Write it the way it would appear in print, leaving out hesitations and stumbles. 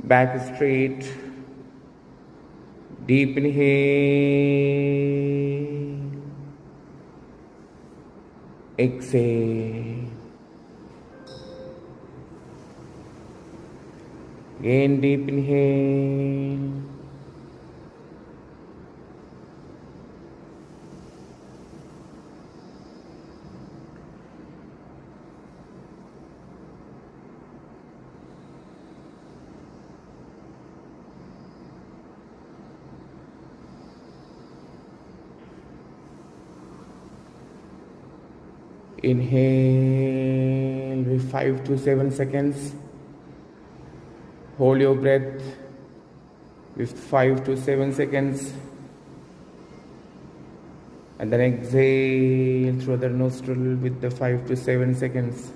Back straight. Deep inhale. Exhale. Again, deep inhale. Inhale with 5 to 7 seconds. Hold your breath with 5 to 7 seconds. And then exhale through the nostril with the 5 to 7 seconds.